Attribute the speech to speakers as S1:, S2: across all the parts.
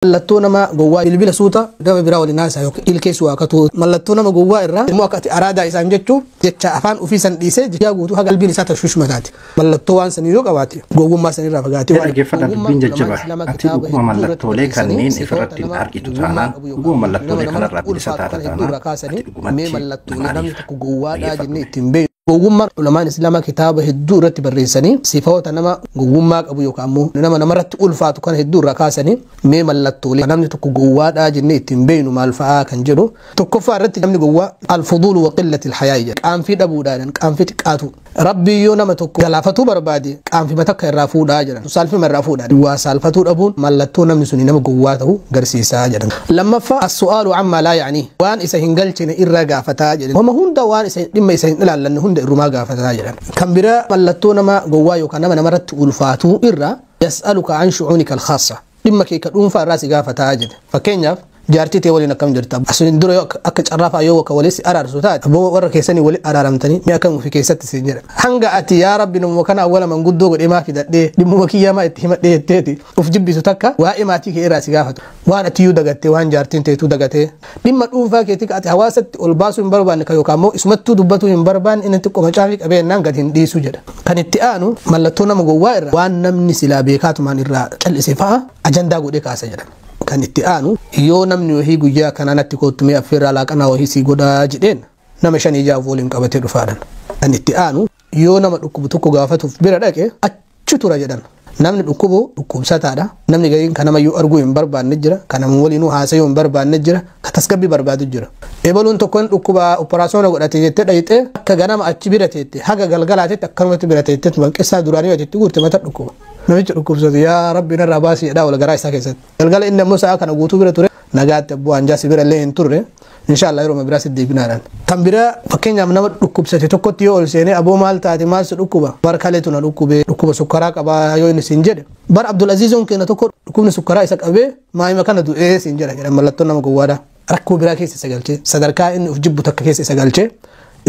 S1: ملتونا ما جوا البلا سوتا دم برا والناس هيوك الكيس واكتو ملتونا ما جوا الرا موقت أرادا إنسان جتشو جتشا أفان وفي سن ديسة جيا جوتو هذا البلا سات شوش متاتي ملتوان سنيرو كواتي جوا ما سنير رافقاتي
S2: أنا كيف أنا بين جبا أنتي جوا ملتولي كانين إفرت الأرك تجانا جوا ملتولي كان الرابي ساتارة تانا
S1: مي ملتولي نام جوا دا جني تنبي gowummaa ulamaan islaamaa kitaaba hedduu irratti barreessanii sifoota nama gowummaa qabu yookaan nama namarratti ulfaatu kan hedduu irraa kaasanii mee mallattoolee namni tokko gowwaadhaa jennee ittiin beeknu maal fa'aa kan jedhu tokkoffaa irratti namni gowwaa alfuduul wa qillati alhayaa jedha qaanfii dhabuudhaan qaanfii xiqqaatu rabbii yoo nama tokko galaafatuu barbaade qaanfii matakka irraa fuudhaa jedhan saalfii irraa fuudhaa waa saalfatuu dhabuun mallattoo namni suni nama gowwaa ta'uu garsiisaa jedhan lammaffaa as-su'aalu amma laa yaanii waan isa hin galchine irraa gaafataa jedhan wama hunda waan isa dhimma isa hin ilaallanne hunda irrumaa gaafataa jedhan kan biraa mallattoo nama gowwaa yookaan nama namarratti ulfaatuu irraa yas'aluka an shu'uunika al-khaassa dhimma kee ka dhuunfaa irraa si gaafataa jedhe fakkeenyaaf jaartii tee waliin akkam jirta asin dura akka carraafa yoo ka waliin si araarsu taate aboo warra keessanii waliin araaramtanii mi akkam fi keessatti sin jedha hanga ati yaa rabbi nama kana awwala man guddoo godhee maa fidadhee dhimma kiyyamaa itti himadhee jetteeti uf jibbisu takka waa'ee maatii kee irraa si gaafatu waan ati yuu dagattee waan jaartiin teetu dagatee dhimma dhuunfaa keetii ka ati hawaasatti ol baasuu hin barbaanne ka yookaan immoo isumattuu dubbatuu hin barbaanne inni xiqqoo macaafii qabeennaan gad hin dhiisu jedha kan itti aanu mallattoo nama gowwaa irraa waan namni silaa beekaatumaan irraa cal'ise fa'a ajandaa godhee kaasa jedha kan itti aanu yoo namni wahii guyyaa kanatti kootumee affeerraa laaqanaa wahii si godhaa jedheen nama shan ijaaf waliin qabatee dhufaadhan kan itti aanu yoo nama dhukkubu tokko gaafatuuf bira dhaqe achi tura jedhan namni dhukkubu dhukkubsataadha namni gariin kan namayyuu arguu hin barbaanne jira kan nama waliinuu haasayuu hin barbaanne jira ka tasgabbii barbaadu jira ebaluun tokkoon dhukkuba operaasyoona godhate jettee dhayxee akka ganama achi bira teette haga galgalaatetti akkanumatti bira teette banqessaa duraanii wajjitti guurte mata dhukkuba namichi dhukkubsatu yaa rabbi narraa baasii jedhaa wal garaa isaa keessatti galgala inni ammoo sa'a kana guutuu bira ture nagaatti abbuu hanjaasi bira illee hin turre inshallah yeroo biraa siddeebinaadhaan kan biraa fakkeenyaaf nama dhukkubsate tokkotti yoo ol seenee aboo maal taate maal si dhukkuba barkaleetu na dhukkubee dhukkuba sukkaraa qabaa yoo inni siin jedhe bar Abdul Azizoon keenya tokko dhukkubni sukkaraa isa qabee maayima kana du'ee siin jedha jedhan mallattoon nama gowwaadha rakkoo biraa keessa isa galchee sadarkaa inni uf jibbu takka keessa isa galchee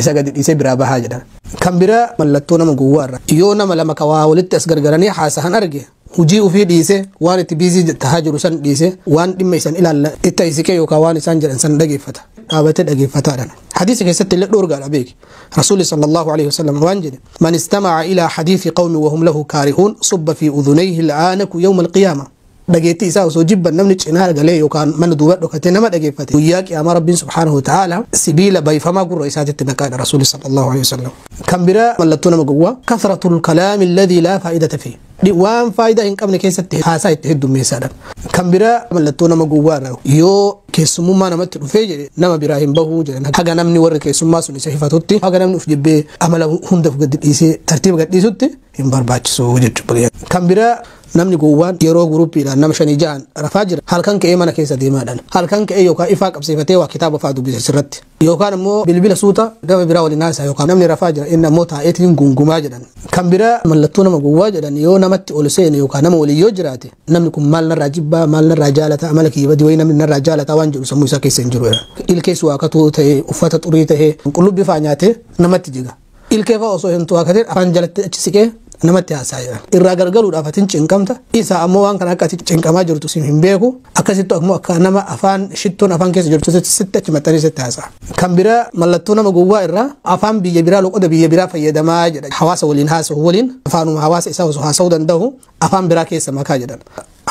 S1: isa gadi dhiisee biraa bahaa jedhan kan biraa mallattoo nama gowwaarra yoo nama lama kawaa walitti as gargaranii haasahan arge hujii ufii dhiise waan itti biizii tahaa jiru san dhiise waan dhimma isan ilaalla itti isikee yookaan waan isaan jedhan san dhageeffata dhaabatee dhageeffataadhaan hadiisa keessatti illee dhoorgaadha beeki rasuulli sallallahu alaihi wasallam waan jedhe man istama'a ilaa hadiisi qawmi wahum lahu kaarihuun subba fi udhunayhi al'aanaku yawma alqiyaama dhageetti isaa osoo jibban namni cinaa galee yookaan mana duuba dhokatee nama dhageeffate guyyaa qiyaama rabbiin subhaanahu wa ta'ala sibiila bayfamaa gurra isaatitti naqaadha rasuulli sallallahu alaihi wasallam kan biraa mallattoo nama gowwaa kasratul kalaami alladhii laa faayidata fiihi waan faayidaa hin qabne keessatti haasaa itti heddummeessaadha kan biraa mallattoo nama gowwaarra yoo keessummaa namatti dhufee jedhe nama biraa hin bahuu jedhan haga namni warri keessummaa sun isa hifatutti haga namni uf jibbee amala hundaaf gadi dhiisee tartiiba gad dhiisutti hin barbaachisu jechuudha kan biraa namni gowwaan yeroo gurupiidhaan nama shanii ja'an rafaa jira halkan ka'ee mana keessa deemaadhaan halkan ka'ee yookaan ifaa qabsiifatee waa kitaaba fa'aa dubbisa sirratti yookaan immoo bilbila suuta nama biraa waliin haasaa yookaan namni rafaa jira inni ammoo taa'eetiin gungumaa jedhan kan biraa mallattoo nama gowwaa jedhan yoo namatti ol seene yookaan nama waliin yoo jiraate namni kun maal narraa jibbaa maal narraa jaalata amala kiyyibadii wayii namni narraa jaalata waan jedhu sammuu isaa keessa hin jiru ilkees waaqatuu ta'e uffata xurii ta'e qullubbii fa'aa nyaatee namatti jiga ilkee fa'aa osoo hin tu'aakatee afaan jalatti achi siqee namatti haasaa irraa gargaruudhaaf atiin cinqamta isa ammoo waan kana akka ati cinqamaa jirtu sim hin beeku akkasittu ammoo akka nama afaan shittoon afaan keessa jirtu sitti achi maxxanii sitti haasaa kan biraa mallattoo nama gowwaa irraa afaan biyya biraa loqoda biyya biraa fayyadamaa jedha hawaasa waliin haasa'u waliin afaanuma hawaasa isaa osoo haasa'uu danda'u afaan biraa keessa makaa jedhan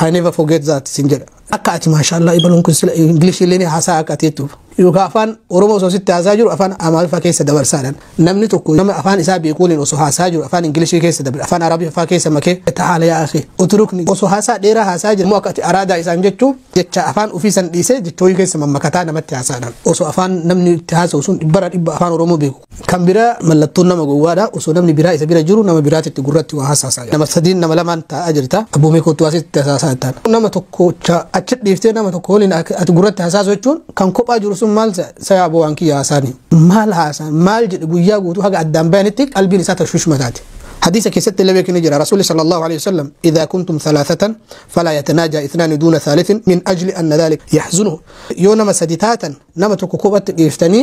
S1: I never forget that sin jedha akka ati maashaallah ibaluun kun sila English illee haasaa akka atiittuuf yookaan afaan Oromoo osoo sitti haasaa jiru afaan Amaariffaa keessa dabarsaadhaan namni tokko nama afaan isaa beekuu waliin osoo haasaa jiru afaan Ingilishii keessa dabarsa afaan Arabiffaa keessa makee ta'ala yaa akhi uturukni osoo haasaa dheeraa haasaa jiru akka ati araadaa isaan jechuu jecha afaan ofii san dhiisee jechooyii keessa mammakataa namatti haasaadhaan osoo afaan namni itti haasa'u sun dhibbara dhibba afaan Oromoo beeku kan biraa mallattoon nama gowwaadha osoo namni biraa isa bira jiru nama biraatitti gurratti waa haasaa nama sadiin nama lamaan taa'aa jirta abboomee kootu asitti haasaa nama tokko achi dhiiftee nama tokko waliin ati gurratti haasaa jechuun kan kophaa jiru sun maal saya aboo waan kiyya haasaani maal haasaan maal jedhe guyyaa guutuu haga addaan bayanitti qalbiin isaa tashwiish mataati حديث كيست اللي بيكن جرى رسول صلى الله عليه وسلم إذا كنتم ثلاثة فلا يتناجى اثنان دون ثالث من أجل أن ذلك يحزنه يوم مسدتاتا نما تكوكوبة يفتني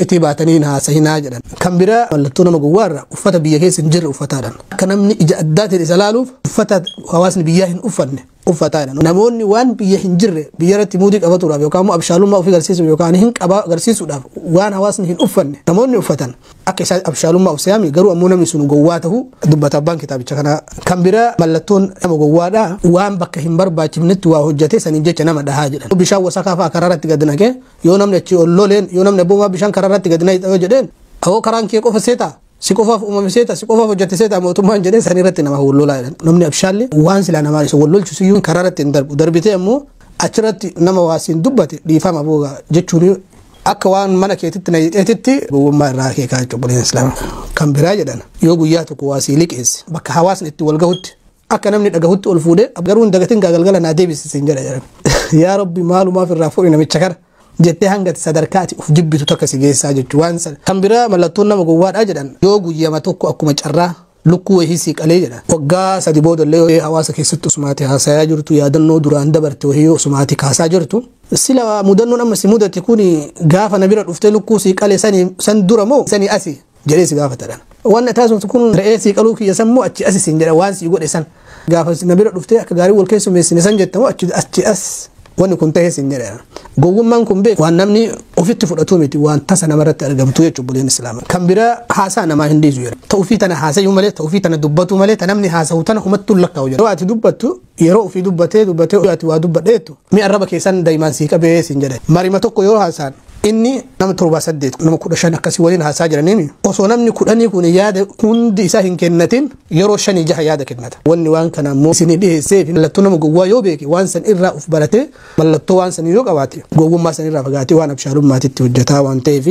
S1: اتباتنينها سهناجرا كم برا ملتونا مجوارا وفتا بيجيس نجر وفتادا كنمني إجا أدات الإسلالوف وفتا حواسن بياهن أفن uffataadha namoonni waan biyya hin jirre biyyatti muudii qabatuudhaaf yookaan immoo abshaalummaa ofii agarsiisuuf yookaan hin qaba agarsiisuudhaaf waan hawaasni hin uffanne namoonni uffatan akka isa abshaalummaa of siyaami garuu ammoo namni sun gowwaa ta'u dubbata abbaan kitaabicha kana kan bira mallattoon nama gowwaadha waan bakka hin barbaachifnetti waa hojjate saniin jecha nama dhahaa jedhan bishaan wasakaa fa'aa karaarratti gad naqee yoo namni achi olloleen yoo namni abboomaa bishaan karaarratti gad naqee jedheen awoo karaan kee qofa seetaa si qofaaf uumame seeta si qofaaf hojjate seeta mootummaan jedhee san irratti nama wallolaa jedhan namni abshaallee waan silaa namaa isa wallolchisu iyyuu karaa irratti hin darbu darbitee ammoo achirratti nama waasiin dubbate dhiifama booga jechuun akka waan mana keetitti na hidheetitti gowwummaa irraa keekaa jechuudha islaama kan biraa jedhan yoo guyyaa tokko waasii liqeesse bakka hawaasni itti wal gahutti akka namni dhagahutti ol fuudhee garuu hin dagatin galgala naa deebisisin jedha yaa rabbi maalumaaf irraa fuudhi namicha kana jettee hanga sadarkaati uf jibbitu takka si geessaa jechuu waan san kan biraa mallattoon nama gowwaadhaa jedhan yoo guyyama tokko akkuma carraa lukkuu wahii sii qalee jedhan waggaa sadi boodallee hawaasa keessatti usumaati haasayaa jirtu yaadannoo duraan dabarte wahii usumaati kaasaa jirtu sila mudannoon amma si mudate kun gaafa na bira dhuftee lukkuu sii qalee san dura moo sanii asi jedhee si gaafatadhan waan taasiftu kun re'ee sii qaluu kiyya san moo achi asi siin jedha waan sii godhe san gaafa na bira dhuftee akka gaarii wal keessummeessine san jetta moo achi as wanni kun ta'ee sin jedha gowwummaan kun beek waan namni ofitti fudhatu miti waan tasa namarratti argamtu jechuudha buleen islaama kan bira haasaa namaa hin dhiisu jedha ta'uu fi tana haasayuu malee ta'uu fi tana dubbatu malee ta namni haasa'u tana humattuu lakkaa'u jedha ati dubbattu yeroo ofii dubbatee ati waa dubbadheetu mi arraba keessan daa'imaan sii qabee sin jedha marima tokko yoo haasaan inni nama 7-8 nama 15 akkasii waliin haasaa jiraniin osoo namni 10 kun yaada hundi isaa hin kennatin yeroo 5-6 yaada kennata wanni waan kana ammoo isin dhiheessee mallattoo nama gowwaa yoo beeke waan san irraa uf barate mallattoo waan san yoo qabaate gowwummaa san irraa fagaatee waan abshaalummaatitti hojjetaa waan ta'eef